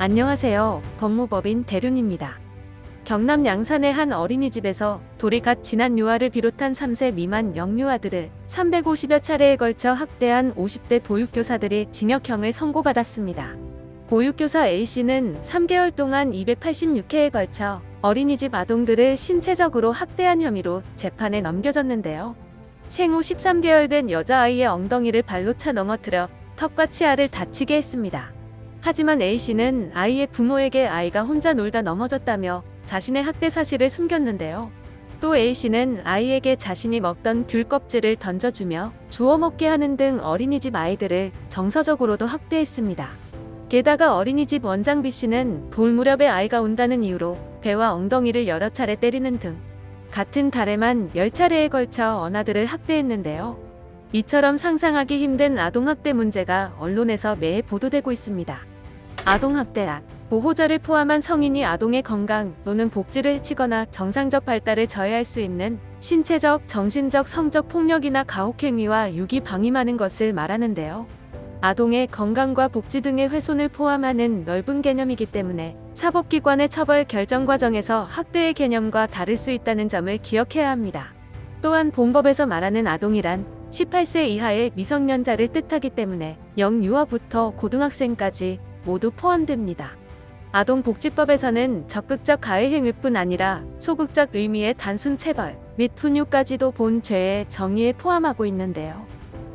안녕하세요. 법무법인 대륜입니다. 경남 양산의 한 어린이집에서 돌이 갓 지난 유아를 비롯한 3세 미만 영유아들을 350여 차례에 걸쳐 학대한 50대 보육교사들이 징역형을 선고받았습니다. 보육교사 A씨는 3개월 동안 286회에 걸쳐 어린이집 아동들을 신체적으로 학대한 혐의로 재판에 넘겨졌는데요. 생후 13개월 된 여자아이의 엉덩이를 발로 차 넘어뜨려 턱과 치아를 다치게 했습니다. 하지만 A씨는 아이의 부모에게 아이가 혼자 놀다 넘어졌다며 자신의 학대 사실을 숨겼는데요. 또 A씨는 아이에게 자신이 먹던 귤 껍질을 던져주며 주워 먹게 하는 등 어린이집 아이들을 정서적으로도 학대했습니다. 게다가 어린이집 원장 B씨는 돌 무렵에 아이가 온다는 이유로 배와 엉덩이를 여러 차례 때리는 등 같은 달에만 10차례에 걸쳐 어나들을 학대했는데요. 이처럼 상상하기 힘든 아동학대 문제가 언론에서 매해 보도되고 있습니다. 아동학대란 보호자를 포함한 성인이 아동의 건강 또는 복지를 해치거나 정상적 발달을 저해할 수 있는 신체적, 정신적, 성적 폭력이나 가혹행위와 유기 방임하는 것을 말하는데요. 아동의 건강과 복지 등의 훼손을 포함하는 넓은 개념이기 때문에 사법기관의 처벌 결정 과정에서 학대의 개념과 다를 수 있다는 점을 기억해야 합니다. 또한 본법에서 말하는 아동이란 18세 이하의 미성년자를 뜻하기 때문에 영유아부터 고등학생까지 모두 포함됩니다. 아동복지법에서는 적극적 가해 행위뿐 아니라 소극적 의미의 단순 체벌 및 훈육까지도 본 죄의 정의에 포함하고 있는데요.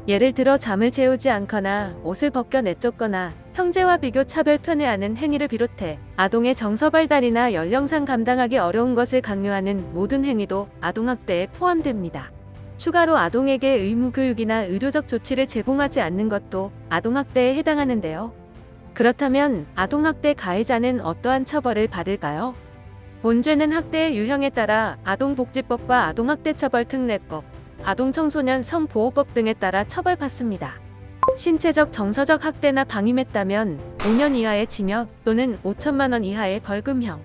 예를 들어 잠을 재우지 않거나 옷을 벗겨 내쫓거나 형제와 비교 차별 편애하는 행위를 비롯해 아동의 정서 발달이나 연령상 감당하기 어려운 것을 강요하는 모든 행위도 아동학대에 포함됩니다. 추가로 아동에게 의무교육이나 의료적 조치를 제공하지 않는 것도 아동학대에 해당하는데요. 그렇다면 아동학대 가해자는 어떠한 처벌을 받을까요? 본죄는 학대의 유형에 따라 아동복지법과 아동학대처벌특례법, 아동청소년 성보호법 등에 따라 처벌받습니다. 신체적 정서적 학대나 방임했다면 5년 이하의 징역 또는 5천만 원 이하의 벌금형,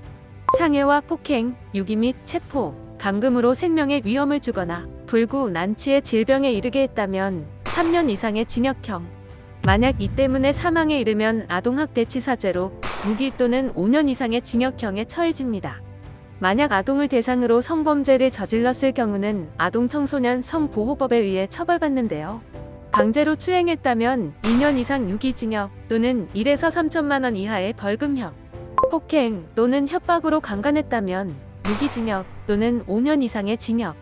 상해와 폭행, 유기 및 체포, 감금으로 생명에 위험을 주거나 불구, 난치의 질병에 이르게 했다면 3년 이상의 징역형, 만약 이 때문에 사망에 이르면 아동학대치사죄로 무기 또는 5년 이상의 징역형에 처해집니다. 만약 아동을 대상으로 성범죄를 저질렀을 경우는 아동청소년 성보호법에 의해 처벌받는데요. 강제로 추행했다면 2년 이상 유기징역 또는 1에서 3천만 원 이하의 벌금형, 폭행 또는 협박으로 강간했다면 무기징역 또는 5년 이상의 징역,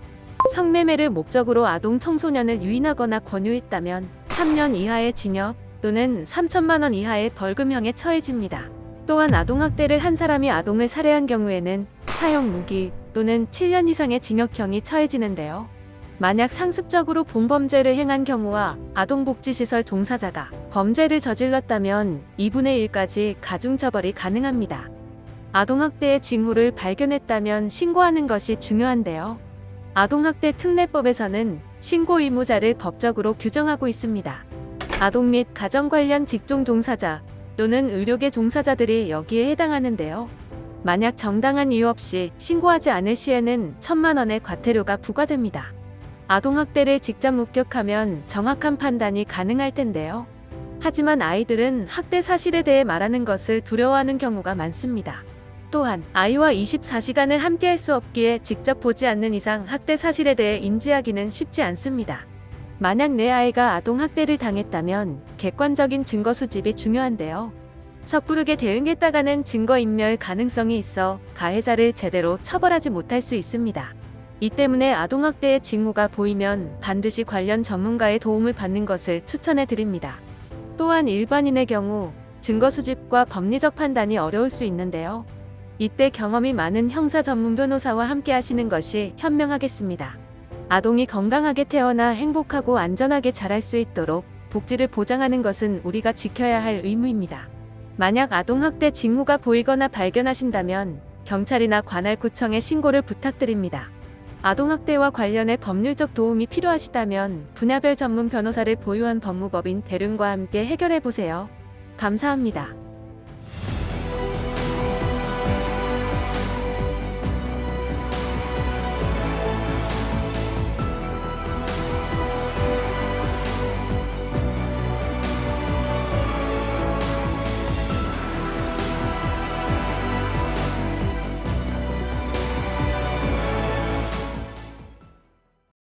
성매매를 목적으로 아동청소년을 유인하거나 권유했다면 3년 이하의 징역 또는 3천만 원 이하의 벌금형에 처해집니다. 또한 아동학대를 한 사람이 아동을 살해한 경우에는 사형 무기 또는 7년 이상의 징역형이 처해지는데요. 만약 상습적으로 본범죄를 행한 경우와 아동복지시설 종사자가 범죄를 저질렀다면 2분의 1까지 가중처벌이 가능합니다. 아동학대의 징후를 발견했다면 신고하는 것이 중요한데요. 아동학대 특례법에서는 신고 의무자를 법적으로 규정하고 있습니다. 아동 및 가정 관련 직종 종사자 또는 의료계 종사자들이 여기에 해당하는데요. 만약 정당한 이유 없이 신고하지 않을 시에는 1,000만 원의 과태료가 부과됩니다. 아동학대를 직접 목격하면 정확한 판단이 가능할 텐데요. 하지만 아이들은 학대 사실에 대해 말하는 것을 두려워하는 경우가 많습니다. 또한 아이와 24시간을 함께할 수 없기에 직접 보지 않는 이상 학대 사실에 대해 인지하기는 쉽지 않습니다. 만약 내 아이가 아동학대를 당했다면 객관적인 증거 수집이 중요한데요. 섣부르게 대응했다가는 증거인멸 가능성이 있어 가해자를 제대로 처벌하지 못할 수 있습니다. 이 때문에 아동학대의 징후가 보이면 반드시 관련 전문가의 도움을 받는 것을 추천해 드립니다. 또한 일반인의 경우 증거 수집과 법리적 판단이 어려울 수 있는데요. 이때 경험이 많은 형사 전문 변호사와 함께 하시는 것이 현명하겠습니다. 아동이 건강하게 태어나 행복하고 안전하게 자랄 수 있도록 복지를 보장하는 것은 우리가 지켜야 할 의무입니다. 만약 아동학대 징후가 보이거나 발견하신다면 경찰이나 관할구청에 신고를 부탁드립니다. 아동학대와 관련해 법률적 도움이 필요하시다면 분야별 전문 변호사를 보유한 법무법인 대륜과 함께 해결해보세요. 감사합니다.